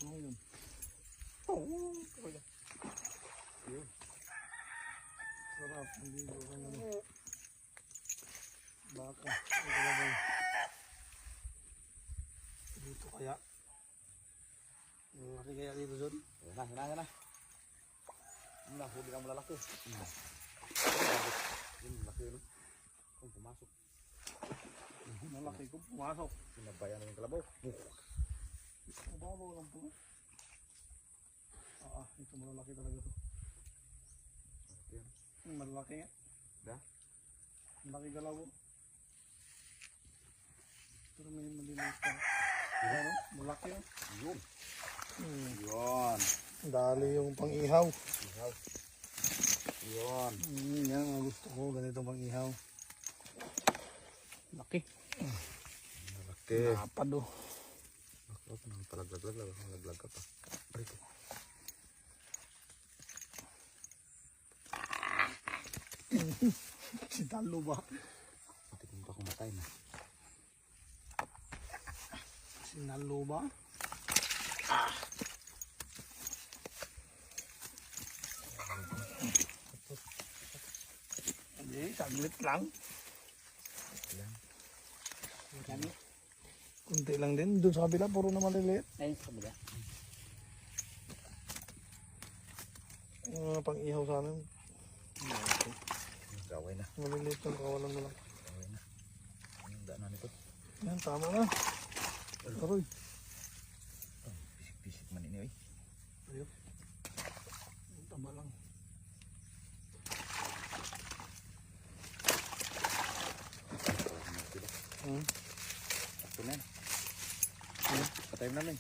Ano yun? Oh, kuya. Yun. Sarap. Hindi ko kang ano. Baka. Ito ba? Dito kaya. Laki kaya dito doon. Yan na. Huli kang malalaki. Yung laki yun. Kung pumasok. Malaki kung pumasok. Sinabayan na yung kalabaw. Mababaw lang po. Ito malalaki talaga to. Malaki nga. Da? Malaki galaw. Pero may maliliit pa. Ano? Malaki yun. Yun. Yun. Dali yung pang-ihaw. Ihaw. Yun. Yan ang gusto ko. Ganito pang-ihaw. Laki. Malaki. Napad o. Huwag nang palaglag ka pa. Rito. Si Talo ba? Pati kung pa kumatay na. Sinalo ba? Hindi, saglit lang. Yan. Kunti lang din. Doon sa kabila, puro na maliliit. Ayun sa kabila. Yung mga pang-ihaw sa amin. Gawin na. Maliliit yung kawalan mo lang. Gawin na. Anong daanan nito? Yan, tama na. Aroy. Bisik-bisik man ini. Ayun. Tama lang. Ito na yan. Patay mo na lang.